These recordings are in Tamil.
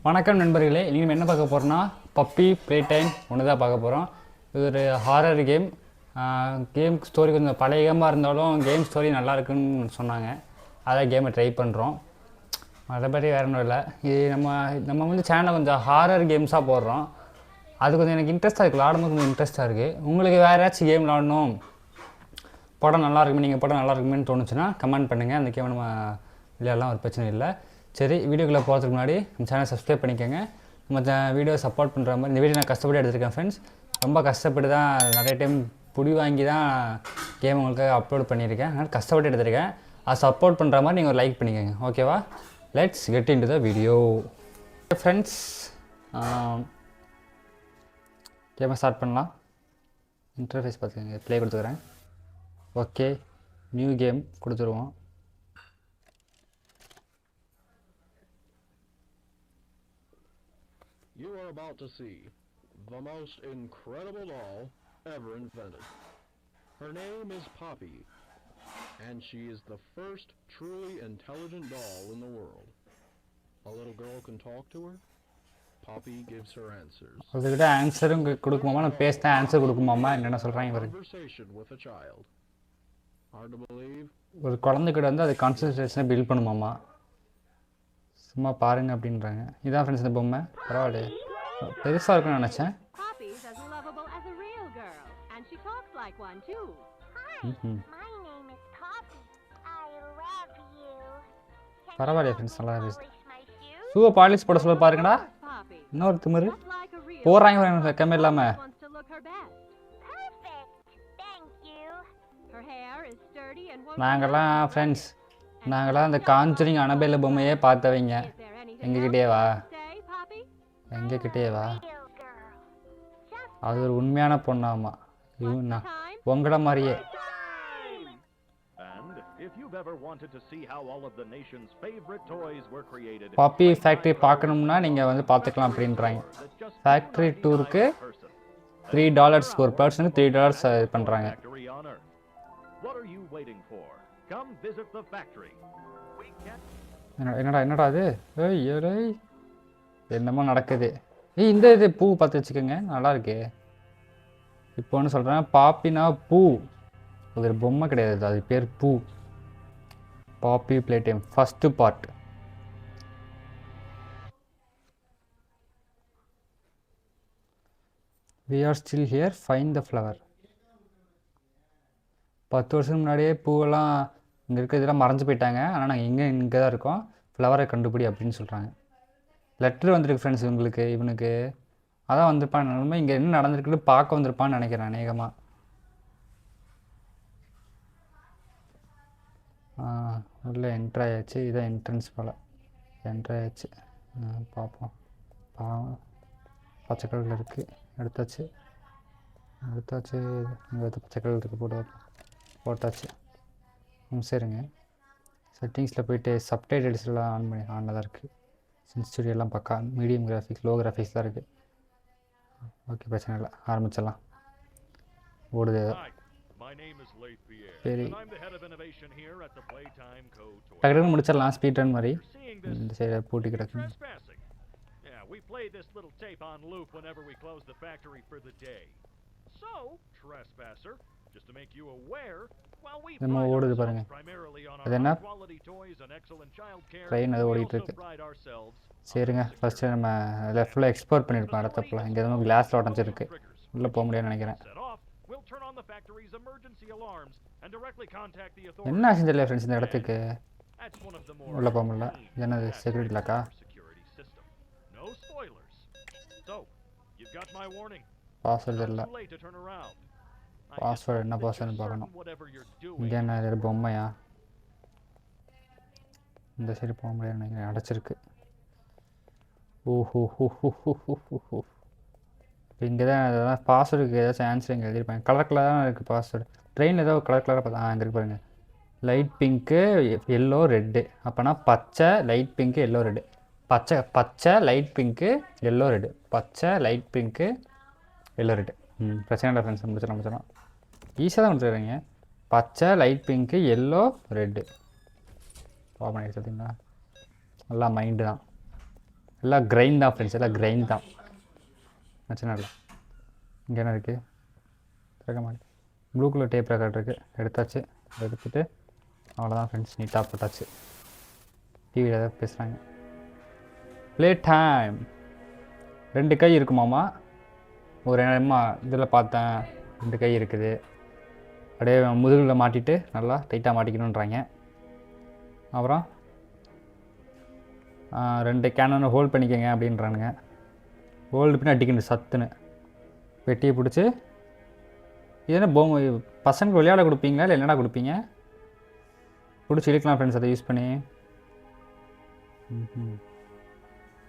வணக்கம் நண்பர்களே, இனிமேல் என்ன பார்க்க போகிறோன்னா பப்பி ப்ளே டைம் ஒன்று தான் பார்க்க போகிறோம். இது ஒரு ஹாரர் கேம். கேம் ஸ்டோரி கொஞ்சம் பழைய கேமாக இருந்தாலும் கேம் ஸ்டோரி நல்லா இருக்குன்னு சொன்னாங்க. அதான் கேமை ட்ரை பண்ணுறோம். மற்றபடி வேறு ஒன்றும் இல்லை. இது நம்ம வந்து சேனலில் கொஞ்சம் ஹாரர் கேம்ஸாக போடுறோம். அது கொஞ்சம் எனக்கு இன்ட்ரெஸ்ட்டாக இருக்குது, விளாடும்போது கொஞ்சம் இன்ட்ரெஸ்ட்டாக இருக்குது. உங்களுக்கு வேறு ஏதாச்சும் கேம் விளாடணும், படம் நல்லா இருக்குமே, நீங்கள் படம் நல்லா இருக்குமேன்னு தோணுச்சுன்னா கமெண்ட் பண்ணுங்கள். அந்த கேம் நம்ம விளையாடலாம், ஒரு பிரச்சனை இல்லை. சரி, வீடியோக்குள்ளே போகிறதுக்கு முன்னாடி நம்ம சேனல் சப்ஸ்கிரைப் பண்ணிக்கோங்க. நம்ம வீடியோ சப்போர்ட் பண்ணுற மாதிரி இந்த வீடியோ நான் கஷ்டப்பட்டு எடுத்திருக்கேன் ஃப்ரெண்ட்ஸ். ரொம்ப கஷ்டப்பட்டு தான் நிறைய டைம் புடி வாங்கி தான் கேம் உங்களுக்கு அப்லோட் பண்ணியிருக்கேன். அதனால் கஷ்டப்பட்டு எடுத்திருக்கேன். அதை சப்போர்ட் பண்ணுற மாதிரி நீங்கள் ஒரு லைக் பண்ணிக்கோங்க, ஓகேவா? Let's get in to the video friends. கேமை ஸ்டார்ட் பண்ணலாம். இன்டர்ஃபேஸ் பார்த்துக்கோங்க, ப்ளே கொடுத்துக்கிறேன். ஓகே, நியூ கேம் கொடுத்துருவோம். You are about to see the most incredible doll ever invented. Her name is Poppy, and she is the first truly intelligent doll in the world. A little girl can talk to her. Poppy gives her answers. அதுக்கிட்ட ஆன்சரும் கொடுக்குமாமா, நான் பேசினா ஆன்சர் கொடுக்குமாமா, என்னென்ன சொல்கிறாங்க பாருங்க. Conversation with a child. Hard to believe. ஒரு குழந்தைக்கிட்ட வந்து அது கான்சன்ட்ரேஷனை பில்ட் பண்ணுமாமா. சும்மா பாருங்க அப்படின்றாங்க. இதான் ஃப்ரெண்ட்ஸ் இந்த பொம்மை. பரவாயில்ல, பெருசாக இருக்குன்னு நினச்சேன். பரவாயில்ல ஃப்ரெண்ட்ஸ், நல்லா இருக்கு. ஷூவை பாலிஷ் போட சொல்ல பாருங்கடா. இன்னொரு திமிரு போடுறாங்க கம்மி இல்லாமல். நாங்கள்லாம் ஃப்ரெண்ட்ஸ், நாங்களாம் அந்த காஞ்சரிங் அனபேல பொம்மையே பார்த்தவங்க. எங்ககிட்டேவா எங்ககிட்டேவா அது ஒரு உண்மையான பொண்ணாமா. இவனா உங்களை மாதிரியே. பாப்பி ஃபேக்ட்ரி பார்க்கணும்னா நீங்கள் வந்து பார்த்துக்கலாம் அப்படின்றாங்க. ஃபேக்ட்ரி டூருக்கு $3 ஒரு பர்சனுக்கு $3 இது பண்ணுறாங்க. என்னடா அது? ஏய் என்னமோ நடக்குது. இந்த இது பூ பார்த்து வச்சுக்கோங்க, நல்லா இருக்கு. இப்போ ஒன்று சொல்கிறேன், பாப்பினா பூ, அது ஒரு பொம்மை கிடையாது, அது பேர் பூ. Poppy Playtime first part. We are still here, find the flower. 10 வருஷத்துக்கு முன்னாடியே பூவெல்லாம் இங்கே இருக்கிறதெல்லாம் மறைஞ்சு போயிட்டாங்க. ஆனால் நாங்கள் இங்கே தான் இருக்கோம், ஃப்ளவரை கண்டுபிடி அப்படின்னு சொல்கிறாங்க. லெட்ரு வந்துருக்கு ஃப்ரெண்ட்ஸ் உங்களுக்கு. இவனுக்கு அதான் வந்திருப்பான். நம்ம இங்கே என்ன நடந்திருக்குன்னு பார்க்க வந்திருப்பான்னு நினைக்கிறேன் அநேகமாக. உள்ளே என்ட்ரு ஆயாச்சு. இதான் என்ட்ரன்ஸ் போல். என்ட்ரு ஆயாச்சு, பார்ப்போம். பச்சை கலரில் இருக்குது, எடுத்தாச்சு. இங்கே பச்சை கலர் இருக்குது, போட்டாச்சு. சரிங்க, செட்டிங்ஸில் போய்ட்டு சப்டைட்டில்ஸ் எல்லாம் ஆனில் தான் இருக்குது. சென்சிட்டிவிட்டி எல்லாம் பக்கா, மீடியம் கிராஃபிக்ஸ், லோ கிராஃபிக்ஸ் தான் இருக்குது. ஓகே, பிரச்சனை இல்லை, ஆரம்பிச்சிடலாம். ஓடுது சரி, டக்குனு முடிச்சிடலாம். ஸ்பீட் ரன் மாதிரி இந்த சைடு பூட்டி கிடக்கு. நம்ம ஓடுது பாருங்க. அது என்ன ட்ரெயின், அது ஓடிட்டு இருக்கு. சரிங்க, ஃபஸ்ட்டு நம்ம லெஃப்டில் எக்ஸ்ப்ளோர் பண்ணியிருப்போம் இடத்தப்பெல்லாம். இங்கே எதுவும் கிளாஸில் உடஞ்சிருக்கு, உள்ளே போக முடியாதுன்னு நினைக்கிறேன். என்ன ஆச்சு தெரியல ஃப்ரெண்ட்ஸ், இந்த இடத்துக்கு உள்ளே போக முடியல. இது என்னது, செக்யூரிட்டி லாக்கா? பாஸ்வேர்டு தெரியல. பாஸ்வேர்டு என்ன பாஸ்வேர்டுன்னு பார்க்கணும். இங்கே என்ன இது பொம்மையா? இந்த சைடு போக முடியாது நினைக்கிறேன், அடைச்சிருக்கு. ஓஹோ இப்போ இங்கே தான் அதெல்லாம் பாஸ்வேர்டுக்கு ஏதாச்சும் ஆன்சர் இங்கே எழுதியிருப்பாங்க. கலர் கலராக தான் இருக்குது பாஸ்வேர்டு. ட்ரெயினில் ஏதோ கலர் கலராக பார்த்தா அங்கே இருக்கு பாருங்கள். Light pink, yellow, red. அப்போனா பச்சை, லைட் பிங்க்கு, எல்லோ, ரெட்டு. பச்சை லைட் பிங்க்கு, எல்லோ, ரெட்டு. பச்சை லைட் பிங்க்கு, எல்லோ, ரெட்டு. பிரச்சனை இல்லை ஃப்ரெண்ட்ஸ், முடிச்சிடலாம். ஈஸியாக தான் முடிச்சுக்கிறீங்க. பச்சை light pink, yellow, red. Open ஆகிடுச்சு பார்த்தீங்களா? நல்லா மைண்டு தான். எல்லாம் கிரைண்ட் தான் ஃப்ரெண்ட்ஸ், எல்லாம் கிரைண்ட் தான். பிரச்சனை இல்லை. இங்கே என்ன இருக்குது? திறக்க மாட்டேன். ப்ளூ கலர் டேப் ரெக்கார்ட் இருக்குது, எடுத்தாச்சு. எடுத்துகிட்டு அவ்வளோதான் ஃப்ரெண்ட்ஸ், நீட்டாக போட்டாச்சு. டிவியில் ஏதாவது பேசுகிறாங்க. Play time. 2 கை இருக்குமாம்மா. ஒரு அம்மா இதில் பார்த்தேன் 2 கை இருக்குது. அப்படியே முதுகில் மாட்டிட்டு நல்லா டைட்டாக மாட்டிக்கணுன்றாங்க. அப்புறம் 2 கேனனை ஹோல்ட் பண்ணிக்கங்க அப்படின்றானுங்க. ஹோல்டு பண்ணி அடிக்கணும் சத்துன்னு. வெட்டியை பிடிச்சி இது என்ன பொம்மை பசங்களுக்கு விளையாட கொடுப்பீங்களா இல்லை என்னடா கொடுப்பீங்க? பிடிச்சி இழுக்கலாம் ஃப்ரெண்ட்ஸ் அதை யூஸ் பண்ணி.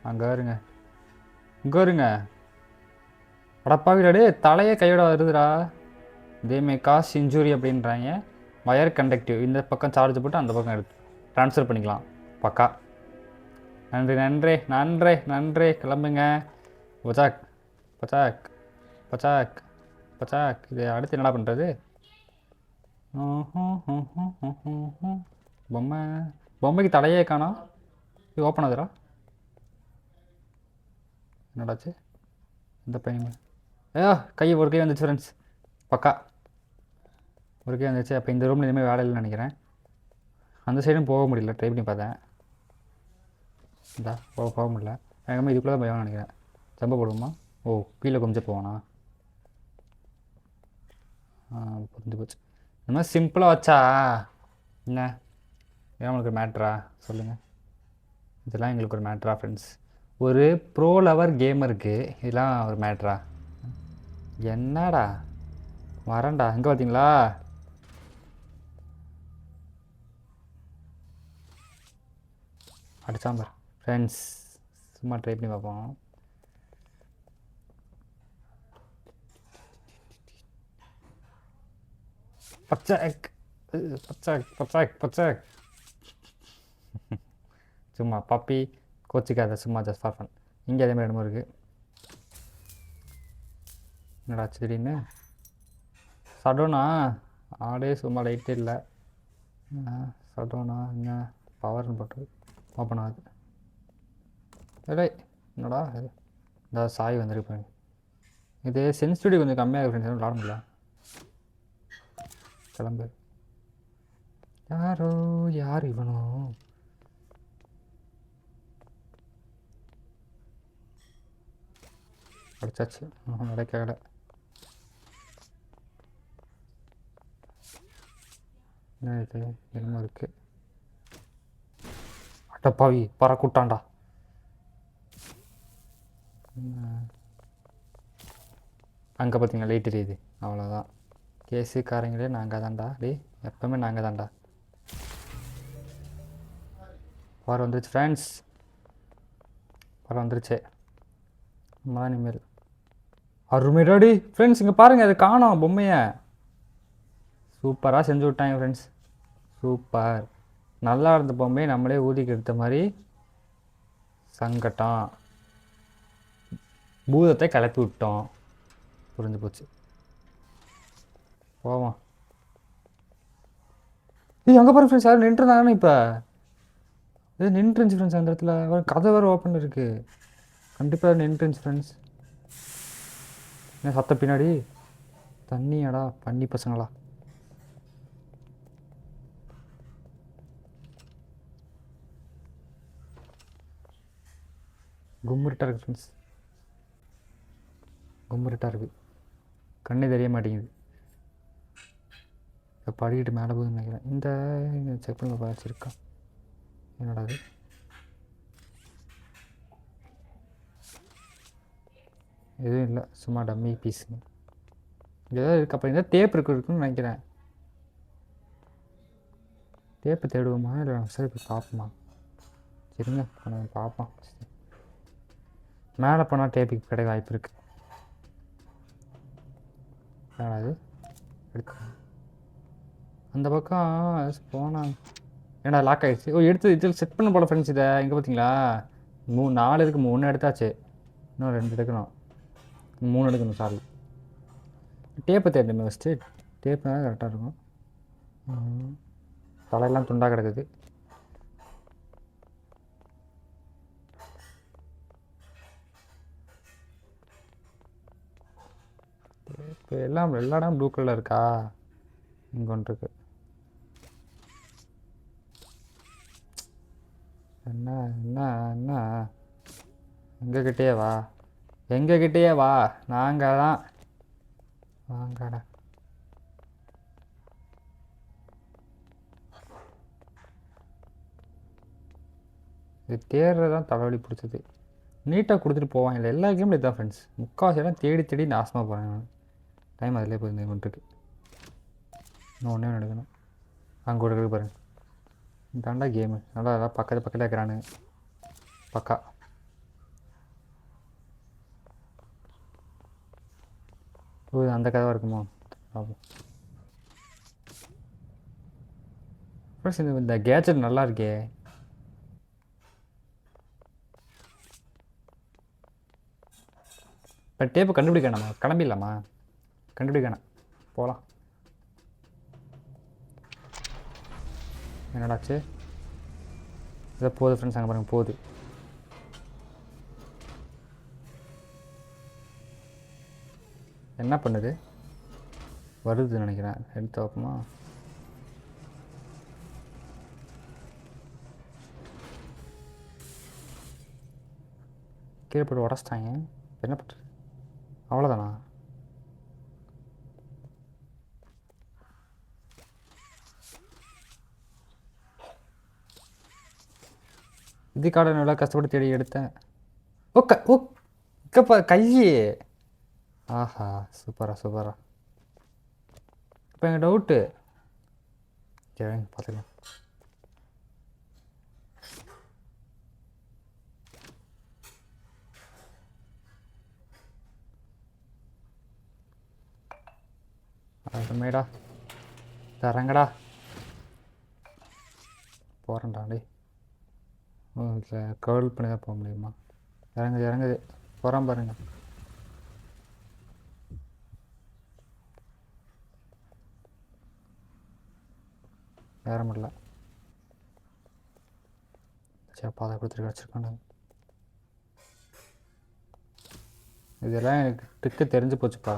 அங்கே இருங்க, இங்கே இருங்க. அடப்பாவிடாடே தலையே கையோட வருதுடா. இதேமே காஸ் இன்ஜூரி அப்படின்றாங்க. வயர் கண்டக்டிவ், இந்த பக்கம் சார்ஜ் போட்டு அந்த பக்கம் எடுத்து ட்ரான்ஸ்ஃபர் பண்ணிக்கலாம். பக்கா. நன்றி நன்றி நன்றி நன்றி. கிளம்புங்க. பச்சாக் பச்சாக் பச்சாக் பச்சாக். இது அடுத்து என்னடா பண்ணுறது? பொம்மை பொம்மைக்கு தலையே காணோம். இது ஓப்பன் ஆகுதுடா. என்னடாச்சு இந்த பையன்? கை ஒரு கை வந்துச்சு ஃப்ரெண்ட்ஸ். பக்கா ஒரு கை வந்துச்சு. அப்போ இந்த ரூமில் இனிமேல் வேலை இல்லைன்னு நினைக்கிறேன். அந்த சைடும் போக முடியல, ட்ரை பண்ணி பார்த்தேன். இந்தா போக முடியல. எனக்கு இதுக்குள்ளே தான் பயம்னு நினைக்கிறேன். ஜம்ப போடுவோமா? ஓ கீழே கொஞ்சம் போவானா? புரிஞ்சு போச்சு. இந்த மாதிரி சிம்பிளாக வச்சா என்ன எங்களுக்கு ஒரு மேட்ரா சொல்லுங்கள்? இதெல்லாம் எங்களுக்கு ஒரு மேட்ரா ஃப்ரெண்ட்ஸ்? ஒரு ப்ரோ லவர் கேமருக்கு இதெல்லாம் ஒரு மேட்ரா? என்னடா வரேன்டா. எங்கே பார்த்தீங்களா? அடிச்சாம்பர் ஃப்ரெண்ட்ஸ். சும்மா ட்ரை பண்ணி பார்ப்போம். பச்சாக் பச்சாக் பச்சாக் பச்சாக். சும்மா பப்பி கோச்சிக்காத, சும்மா ஜஸ்ட் ஃபார் ஃபன். இங்கே அதே மாதிரி இடமும் இருக்குது. என்னடா திடீர்னு சடோனா ஆடே சும்மா லைட்டே இல்லை. சடோனா என்ன பவர்னு போட்டு ஓப்பன் ஆகுது. இல்லை என்னடா இந்த சாய் வந்துருக்கு. இது சென்சிட்டிவிட்டி கொஞ்சம் கம்மியாக இருக்குது ஃப்ரெண்ட்ஸ், விளாட முடியல. கிளம்பு. யாரோ யார் இவனோ? அடிச்சாச்சு. கிடைக்கல. என்ன இது என்னமோ இருக்குது. அட்டப்பாவி பறக்கூட்டான்டா. அங்கே பார்த்தீங்கன்னா லைட் எரியுது. அவ்வளோதான். கேஸுக்காரங்களே நாங்கள் தான்டா. டே எப்போவுமே நாங்கள் தான்டா. பவர் வந்துருச்சு ஃப்ரெண்ட்ஸ், பவர் வந்துருச்சு. நம்ம தான் இனிமேல் அருமைடாடி ஃப்ரெண்ட்ஸ். இங்கே பாருங்கள், அது காணோம் பொம்மையை. சூப்பராக செஞ்சு விட்டாங்க ஃப்ரெண்ட்ஸ், சூப்பர். நல்லா இருந்த பொம்மையை நம்மளே ஊதிக்கு எடுத்த மாதிரி சங்கட்டம். பூதத்தை கிளப்பி விட்டோம். புரிஞ்சு போச்சு. போவோம். இது அங்கே பாருங்க ஃப்ரெண்ட்ஸ், யாரும் நின்றுருந்தாங்கன்னு இப்போ இது நின்றுருந்துச்சு ஃப்ரெண்ட்ஸ். அந்த இடத்துல கதை வேறு ஓப்பன் இருக்குது. கண்டிப்பாக நின்றுருந்துச்சு ஃப்ரெண்ட்ஸ். என்ன சத்த பின்னாடி? தண்ணியாடா பண்ணி பசங்களா? கும்முருட்டாக இருக்குது ஃப்ரெண்ட்ஸ், கும்முருட்டாக இருக்குது. கண்ணே தெரிய மாட்டேங்குது. இப்போ படிக்கிட்டு மேலே போகுதுன்னு நினைக்கிறேன். இந்த செக் பண்ணி வச்சுருக்கா. என்னடா அது? எதுவும் இல்லை, சும்மா டம்மி பீஸுங்க. ஏதாவது இருக்குது. அப்போ இந்த டேப் இருக்குன்னு நினைக்கிறேன். டேப்பு தேடுவோமா இல்லை சரி போய் பார்ப்போமா? சரிங்க நம்ம பார்ப்போம். மேலே போனால் டேப்புக்கு கிடைக்க வாய்ப்பு இருக்குது. அது எடுத்து அந்த பக்கம் போனால் ஏன்னா லாக் ஆகிடுச்சு. ஓ எடுத்து இதில் செட் பண்ண போல ஃப்ரெண்ட்ஸ். இதை இங்கே பார்த்தீங்களா? 4 இருக்குது. 3 எடுத்தாச்சு, இன்னும் 2 எடுக்கணும். 3 எடுக்கணும். சாரி, டேப்பை தேடணுமே ஃபஸ்ட்டு. டேப்பு தான் கரெக்டாக இருக்கும். தலையெல்லாம் துண்டாக கிடக்குது. இப்போ எல்லாம் எல்லா இடம் ப்ளூ கலரில் இருக்கா? இங்கே ஒன்று இருக்கு. என்ன என்ன என்ன எங்ககிட்டயே வா, எங்ககிட்டயே வா, நாங்கள் தான் வாங்கடா. இது தேடுறது தான் தலைவலி பிடிச்சது. நீட்டாக கொடுத்துட்டு போவான். இல்லை எல்லா கேமும் இதுதான் ஃப்ரெண்ட்ஸ். முக்கால்வாசி இடம் தேடி தேடி நாசமாக போகிறேன் நான். டைம் அதிலே போய் கொண்டுருக்கு. இன்னும் ஒன்றே ஒன்று எடுக்கணும். அங்கே கூட இருக்கு பாருங்க. இதாண்டா கேமு. நல்லா எல்லாம் பக்கத்தில் இருக்கிறானுங்க. பக்கா. ஓ அந்த கதவாக இருக்குமோ? ஆமாம் ஃப்ரெண்ட்ஸ், இந்த கேஜெட் நல்லா இருக்கே. இப்போ டேப்பு கண்டுபிடிக்கணுமா? கிளம்பிடலாமா? கண்டுபிடிக்கணும். போகலாம். என்னடாச்சு? இதை போகுது ஃப்ரெண்ட்ஸ், அங்கே பாருங்க போகுது. என்ன பண்ணுது? வருதுன்னு நினைக்கிறேன். எடுத்து வைப்போமா? கீழே போட்டு உடச்சிட்டாங்க. என்ன பண்ணுறது? அவ்வளோதானா? இதுக்காக நல்லா கஷ்டப்பட்டு தேடி எடுத்தேன். ஓ கையே. ஆஹா, சூப்பரா சூப்பரா. இப்போ எங்கள் டவுட்டு. சரி பார்த்துக்கலாம். மேடா இறங்கடா. போகிறேன்டா டே. ஓ இல்லை, கேர்ள் பண்ணி தான் போக முடியுமா? இறங்குது இறங்குது. போகிறான் பாருங்க. வேற முடியல. சரி பாதை கொடுத்துட்டு வச்சுருக்கானு. இதெல்லாம் எனக்கு ட்ரிக்கு தெரிஞ்சு போச்சுப்பா.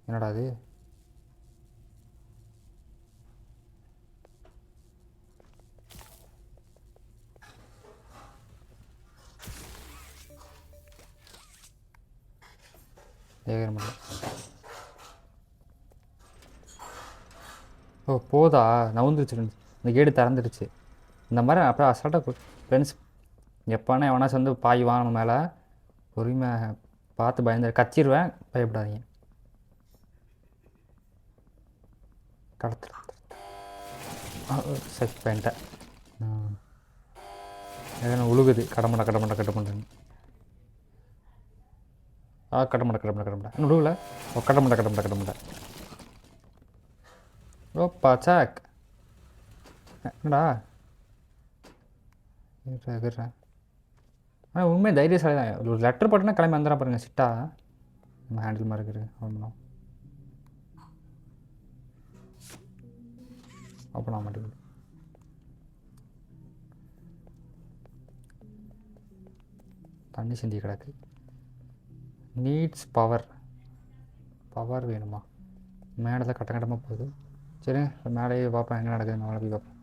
என்னடா அது? ஏகிற முடியல. ஓ போதா, நவுந்துருச்சு ஃப்ரெண்ட்ஸ். இந்த கேடு திறந்துடுச்சு. இந்த மாதிரி அப்புறம் அசால்ட்டாக ஃப்ரெண்ட்ஸ், எப்போனா எவனாச்சும் வந்து பாய் வாங்கணும் மேலே பொறுமை பார்த்து பயந்து கச்சிடுவேன். பயப்படாதீங்க. கடத்துற சரி பண்ணிட்டேன். ஏன்னா உழுகுது. கடமடை கடமண்டை கட்டமண்டன்னு. கடமண்டை கடமண்டை கடமண்டை இன்னும் உழுகல. கடமண்டை கடமண்டை கடமண்டை. ஓப்பா சாக். என்னடா எதிர்றேன். ஆனால் உண்மையாக தைரியசாலி தான். ஒரு லெட்டர் போட்டோன்னா கிளம்பி வந்துடா பாருங்க. சிட்டா நம்ம ஹேண்டில் மாதிரி இருக்குது. அவ்வளோ ஓப்பன் ஆக மாட்டேங்குது. தண்ணி சிந்தி கிடக்கு. Needs power. பவர் வேணுமா? மேலே தான் கட்ட கட்டமாக போகுது. சரி மேலேயே பார்ப்பேன் என்ன நடக்குது. மேலே போய் பார்ப்பேன்.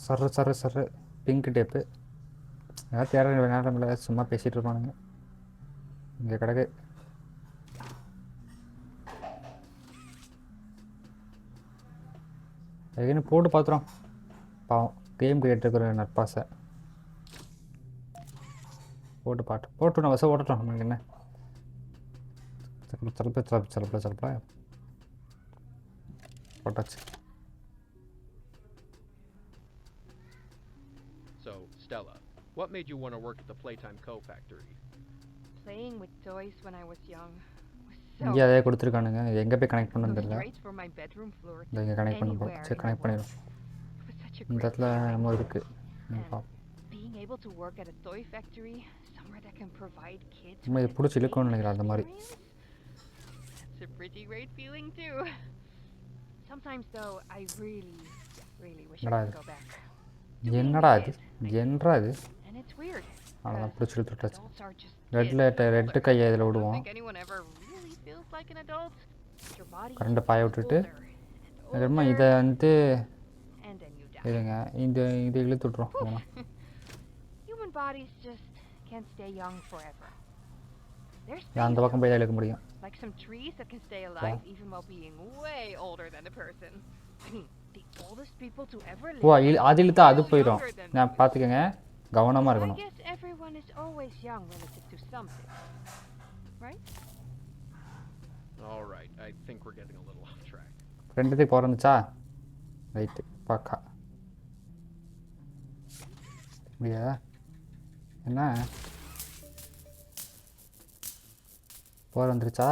சர்ரு சர்ரு சர்ரு. Pink tape. ஏதாவது தேட நேரம் இல்லை, சும்மா பேசிகிட்டு இருப்பானுங்க. இங்கே கிடக்கு. எதுன்னு போட்டு பார்த்துறோம். பாவம் கேம் கிரியேட்டருக்கு ஒரு நட்பாசை. போட்டு நான் வசம் ஓட்டட்டும். நமக்கு என்ன சிலப்பா போட்டாச்சு. So, Stella, what made you want to work at the Playtime Co. factory? Playing with toys when I was young was so இங்கே அதே கொடுத்துருக்கானுங்க. இது எங்கே போய் கனெக்ட் பண்ணணும்னு தெரியல. right for my bedroom floor. இந்த இங்கே கனெக்ட் பண்ண போகிறோம். சரி கனெக்ட் பண்ணிடும். இந்த இடத்துல நம்ம இருக்குது. Being able to work at a toy factory, somewhere that can provide kids. நம்ம இது பிடிச்சி இழுக்கணும்னு நினைக்கிறேன் அந்த மாதிரி. It's a pretty great feeling too. Sometimes though, I really wish I could go back. என்னடா இது என்னடா இது And it's weird. அவ்வளோதான் பிடிச்சி விட்டுட்டாச்சு Adults are just ரெட்டு கையை இதில் I don't விடுவோம் think anyone ever really feels like an adult. Your body கரண்ட்டை பாய விட்டுட்டு older and அதுக்கப்புறமா older, இதை வந்து and then you die. இருங்க இதை இழுத்து விட்ருவோம் போகலாம் Human bodies just can't stay young forever. There's அந்த things பக்கம் போய் தான் இழுக்க முடியும் like some trees that can stay alive even while being way older than a person. I mean, the oldest people to ever live. ஓ அது இழுத்தா அது no போயிடும் younger than நான் பார்த்துக்கங்க கவனமாக I இருக்கணும் guess everyone is always young relative to something, right? All right, I think we're getting a little off track. ரெண்டுத்துக்கு பிறந்துச்சா ரைட்டு பாக்கா அப்படியா என்ன போர் வந்துருச்சா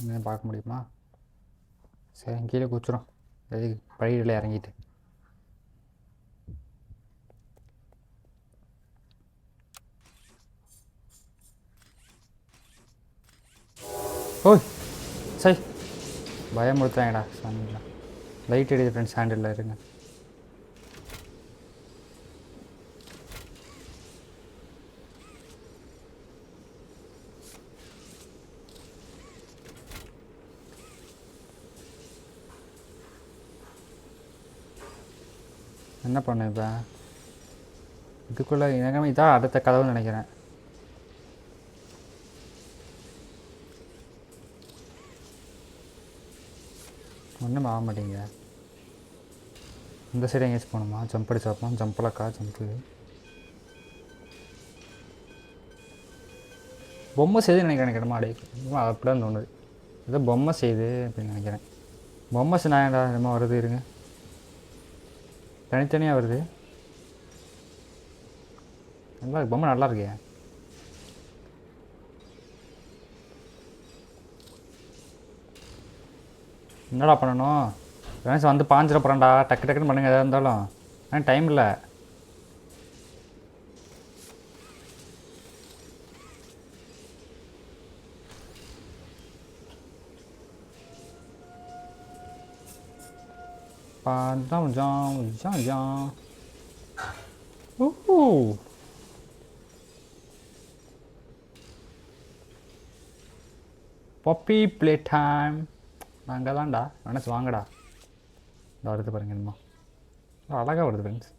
இன்னும் பார்க்க முடியுமா சரி கீழே குச்சிரும் எதுக்கு படியில் இறங்கிட்டு ஓய் சரி பயமுறுத்தாங்கடா சாண்டில் லைட் எடிது ஃப்ரெண்ட்ஸ் ஹேண்டில் இருங்க என்ன பண்ண இப்போ இதுக்குள்ளே எனக்கு இதான் அடுத்த கதவுன்னு நினைக்கிறேன் ஒன்றும் ஆக மாட்டேங்க இந்த சைடு எங்கேயாச்சும் போகணுமா ஜம்ப் அடிச்சு பார்ப்போம் ஜம்பலக்கா ஜம்ப்பு பொம்மை செய்து நினைக்கிறேன் எனக்கு மாடி அப்படிதான் தோணுது ஏதோ பொம்மை செய்து அப்படின்னு நினைக்கிறேன் பொம்மை நாயடா என்னமோ வருது இருங்க தனித்தனியாக வருது நல்லா இருக்கு பொம்மை நல்லா இருக்கே என்னடா பண்ணணும் ஃப்ரெண்ட்ஸ் வந்து பாஞ்சிட போகிறான்டா டக்கு டக்குன்னு பண்ணுங்க எதாக இருந்தாலும் ஆனால் டைம் இல்லை பப்பி ப்ளே டைம் நாங்கள் தான்டா நினச்சி வாங்கடா இந்த வருது பாருங்க என்னமோ அழகாக வருது ஃப்ரெண்ட்ஸ்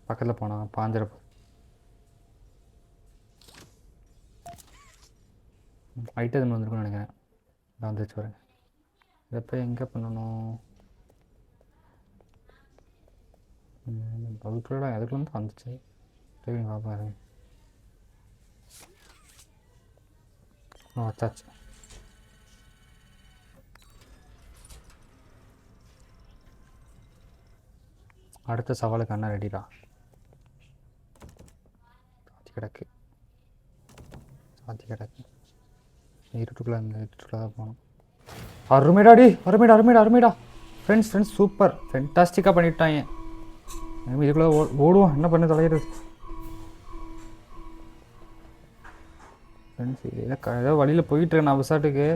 பக்கத்தில் போனால் பாஞ்சிரப்பு ஹைட்டு எதுவும் வந்துருக்குன்னு நினைக்கிறேன் நான் வந்துச்சு பாருங்க இதை போய் எங்கே பண்ணணும் அதுக்குள்ள அதுக்குள்ள வந்துச்சு சரி பார்ப்பாரு வச்சாச்சு அடுத்த சவாலுக்கு அண்ணா ரெடிடா சாத்தி கிடக்கு இருட்டுக்குள்ளே அந்த இருட்டுக்குள்ளே தான் போகணும் அருமைடாடி அருமைடா ஃப்ரெண்ட்ஸ் சூப்பர் ஃபென்டாஸ்டிக்காக பண்ணிவிட்டாங்க இதுக்குள்ளே ஓடுவோம் என்ன பண்ண தொலைகிறது ஃப்ரெண்ட்ஸ் ஏதோ வழியில் போயிட்டுருக்கேன் நான் விசாட்டுக்கு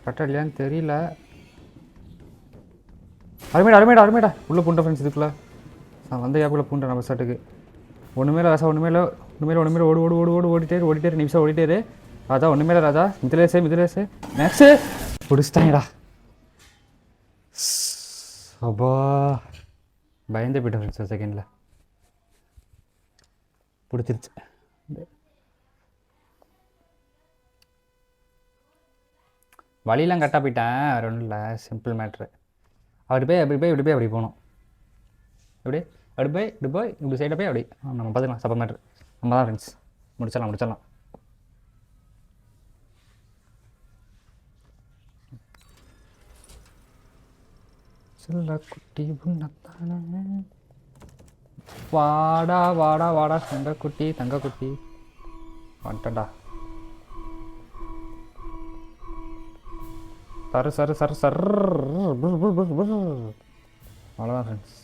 கரெக்டாக இல்லையான்னு தெரியல அருமைடா உள்ளே பூண்டேன் ஃப்ரெண்ட்ஸ் இதுக்குள்ளே நான் வந்த கேப்புக்குள்ளே பூண்டேன் நான் விசாட்டுக்கு ஒன்றுமே ராசா ஒன்றுமே ஓடு ஓடிட்டே நிமிஷம் ஓடிட்டே ராஜா ஒன்றுமே ராஜா மிதிலேசே மேக்ஸு பிடிச்சிட்டாங்கடா அப்பா பயந்தே போய்ட்டேன் ஃப்ரெண்ட்ஸ் செகண்டில் பிடிச்சிருச்சு வழியெலாம் கரெக்டாக போயிட்டேன் வேறு ஒன்றும் இல்லை சிம்பிள் மேட்ரு அப்படி போகணும் இப்படி சைடில் போய் அப்படி நம்ம பார்த்துக்கலாம் சப்ப மேட்ரு நம்ம தான் ஃப்ரெண்ட்ஸ் முடிச்சிடலாம் சொல்ல குட்டி புண்ணத்தான வாடா தங்கக்குட்டி வந்துட்டா சரு அவ்வளோதான் ஃப்ரெண்ட்ஸ்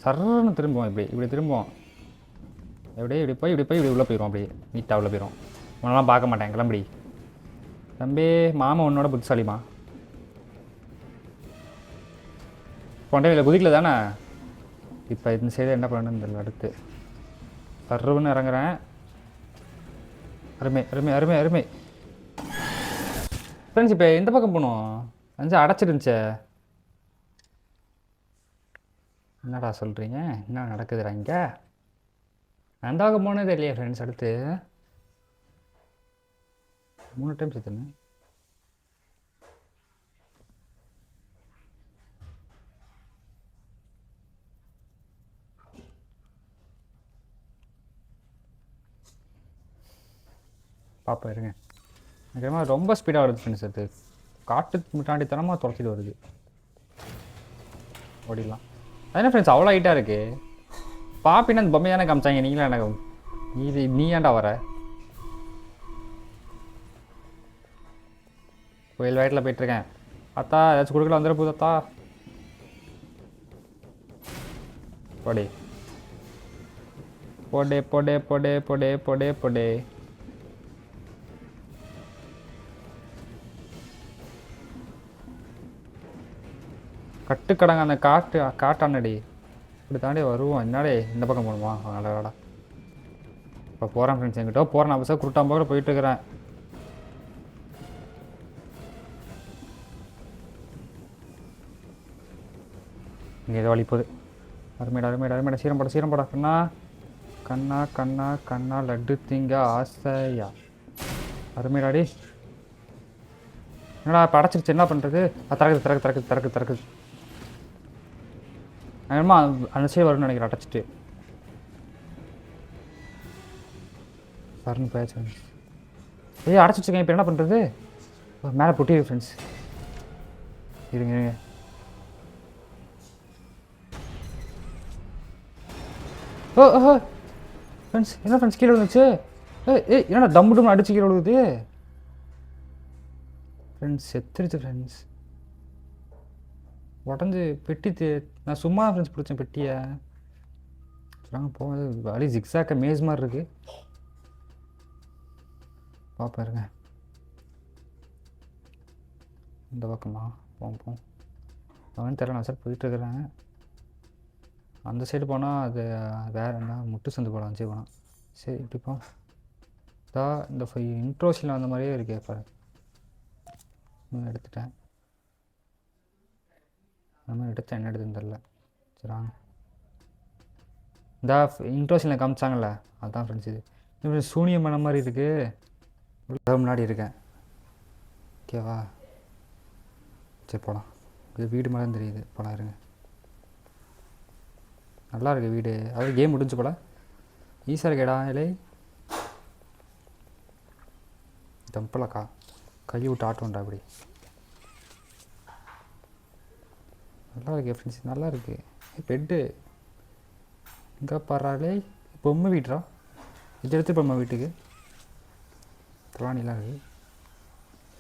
சர்ன்னு திரும்புவோம் இப்படி திரும்புவோம் இப்படி போய் உள்ளே போயிடுவோம் அப்படியே நீட்டாக உள்ளே போயிடும் உன்னெல்லாம் பார்க்க மாட்டேன் கிளம்பி தம்பி மாமா உன்னோட புத்திசாலிமா பொண்டையில் குதிக்கல தானே. இப்போ இந்த சைடு என்ன பண்ணணும்னு தெரியல. அடுத்து பருவன்னு இறங்குறேன். அருமை அருமை அருமை அருமை ஃப்ரெண்ட்ஸ். இப்போ எந்த பக்கம் போகணும்? அடைச்சிருந்துச்சே. என்னடா சொல்கிறீங்க? என்ன நடக்குதுடா இங்கே? அந்த பக்கம் போனதே இல்லையா ஃப்ரெண்ட்ஸ்? அடுத்து 3 டைம் சேர்த்துனேன். பாப்பா இருங்க. எனக்கு ரொம்ப ஸ்பீடாக வருது ஃப்ரெண்ட்ஸ். அது காட்டு முட்டாண்டித்தனமாக துரத்திட்டு வருது. ஓடிடலாம். அதே ஃப்ரெண்ட்ஸ் அவ்வளோ ஹைட்டாக இருக்குது. பாப்பின்னா அந்த பொம்மை தானே காமிச்சாங்க. நீங்களும் எனக்கு நீ ஏன்டா வர? கோயில் வயிற்றில் போயிட்டுருக்கேன். அத்தா ஏதாச்சும் கொடுக்கல வந்துட போகுது அத்தா. போடே போடே போடே போடே போடே போடே போடே. கட்டுக்கடங்க அந்த காட்டானடி. இப்படி தாண்டி வருவோம். என்னடே இந்த பக்கம் போகணுமா? அடடா. இப்போ போகிறேன் ஃப்ரெண்ட்ஸ். என்கிட்ட போகிறேன். நான் பசங்க குருட்டாம்போக்கில் போயிட்டுருக்கிறேன். இங்கே ஏதோ வழி போகுது. அருமைடா அருமைடா அருமைடா. சீரம் போடா கண்ணா கண்ணா கண்ணா கண்ணா. லட்டு திங்க ஆசையா. அருமைடாடி. என்னடா இப்போ அடைச்சிருச்சு. என்ன பண்ணுறது? திறக்குது திறக்குது திறக்குது திறக்குது திறக்குது. என்னமா அந்த சைடு வரும்னு நினைக்கிறேன். அடைச்சிட்டு சரணும் போயாச்சு. அடைச்சிட்ருக்கேன். இப்போ என்ன பண்ணுறது? மேலே பொட்டி ஃப்ரெண்ட்ஸ். இருங்க இருங்க. ஓ ஃப்ரெண்ட்ஸ் என்ன ஃப்ரெண்ட்ஸ் கீழே விழுந்துச்சு? என்னடா தம்மு டம்னு அடிச்சு கீழே விழுகுது ஃப்ரெண்ட்ஸ். செத்துருச்சு ஃப்ரெண்ட்ஸ். உடஞ்சி பெட்டி நான் சும்மா ஃப்ரெண்ட்ஸ் பிடிச்சேன் பெட்டியை. சொல்லுங்க போகுது. வழி ஜிக்ஸாக்க மேஸ் மாதிரி இருக்கு. பாப்பா இருங்க. இந்த பக்கமா போம். அவன் தெரியல. நான் சார் போயிட்டுருக்குறேன். அந்த சைடு போனால் அது வேறு என்ன முட்டு சந்து போகலாம். வச்சு போனால் சரி. இப்படி போ. இந்த இன்ட்ரோஷனில் அந்த மாதிரியே இருக்கே பாரு. எடுத்துட்டேன். நம்ம எடுத்தேன். என்ன எடுத்துன்னு தெரில. சரிங்க. இந்த இன்ட்ரோஷனில் காமிச்சாங்கல்ல அதுதான் ஃப்ரெண்ட்ஸ். இது சூனியம் பண்ண மாதிரி இருக்குது. முன்னாடி இருக்கேன். ஓகேவா? சரி போகலாம். இது வீடு மாதிரி தெரியுது. போகலாம் இருங்க. நல்லா இருக்குது வீடு. அதாவது கேம் முடிஞ்சு போல. ஈஸியாக இருக்கேடா. இல்லை தம்பலக்கா கை விட்டு ஆட்டோண்டா. அப்படி நல்லா இருக்கு ஃப்ரெண்ட்ஸ். நல்லா இருக்குது. பெட்டு இங்கே பாடுறாளே. பொம்மை வீட்டுறா. இது எடுத்து பொம்மை வீட்டுக்கு திராணிலாம் இருக்குது.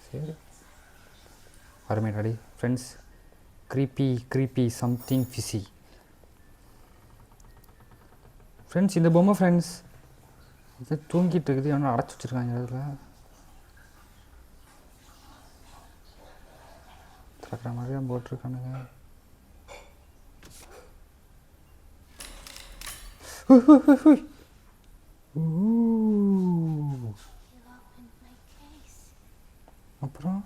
சரி அருமையாடி friends. Creepy something fishy friends. இந்த பொம்மை ஃப்ரெண்ட்ஸ் இது தூங்கிட்டு இருக்குது. ஆனால் அடைச்சி வச்சுருக்காங்க. அதில் திறக்கிற மாதிரி தான் போட்டிருக்கானுங்க. அப்புறம்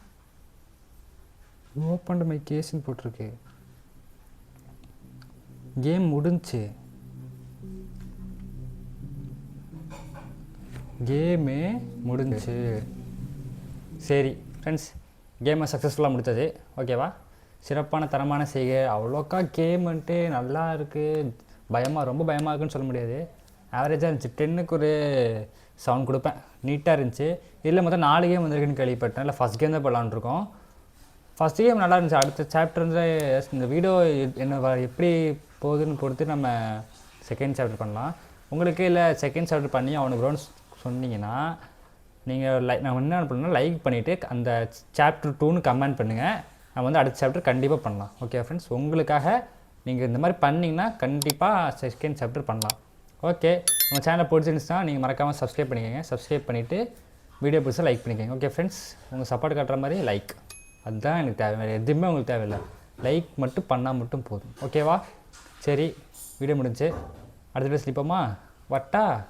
ஓப்பன் மை கேஸ்ன்னு போட்டிருக்கு. கேம் முடிஞ்சு. கேமே முடிஞ்சு. சரி ஃப்ரெண்ட்ஸ். கேமை சக்ஸஸ்ஃபுல்லாக முடித்தது. ஓகேவா? சிறப்பான தரமான செய்கை. அவ்வளோக்கா கேம் வந்துட்டு நல்லா இருக்குது. ரொம்ப பயமாக இருக்குன்னு சொல்ல முடியாது. ஆவரேஜாக இருந்துச்சு. 10க்கு ஒரு 7 கொடுப்பேன். நீட்டாக இருந்துச்சு. இதில் மொத்தம் 4 கேம் வந்திருக்குன்னு கேள்விப்பட்டேன். இல்லை ஃபஸ்ட் கேம் தான் விளாண்டுருக்கோம். ஃபஸ்ட் கேம் நல்லா இருந்துச்சு. அடுத்த சாப்டர் வந்து இந்த வீடியோ என்ன எப்படி போகுதுன்னு பொறுத்து நம்ம செகண்ட் சாப்டர் பண்ணலாம். உங்களுக்கு இல்லை செகண்ட் சாப்டர் பண்ணி அவனுக்கு ரோன்ஸ் சொன்னீங்கன்னா நீங்கள் நம்ம என்ன பண்ணணும்னா லைக் பண்ணிவிட்டு அந்த சாப்டர் 2ன்னு கமெண்ட் பண்ணுங்கள். நம்ம வந்து அடுத்த சாப்டர் கண்டிப்பாக பண்ணலாம். Okay friends. உங்களுக்காக நீங்கள் இந்த மாதிரி பண்ணிங்கன்னா கண்டிப்பாக செகண்ட் சாப்டர் பண்ணலாம். ஓகே. நம்ம சேனலை பிடிச்சிருந்துச்சுன்னா நீங்கள் மறக்காமல் சப்ஸ்கிரைப் பண்ணிக்கோங்க. சப்ஸ்கிரைப் பண்ணிவிட்டு வீடியோ பிடிச்சா லைக் பண்ணிக்கோங்க. Okay friends. உங்கள் சப்போர்ட் காட்டுற மாதிரி லைக் அதுதான் எனக்கு தேவை. வேறு எதுவுமே உங்களுக்கு தேவையில்லை. லைக் மட்டும் பண்ணால் மட்டும் போதும். ஓகேவா? சரி, வீடியோ முடிஞ்சு அடுத்த வீடியோ ஸ்லிப்போமா? வட்டா.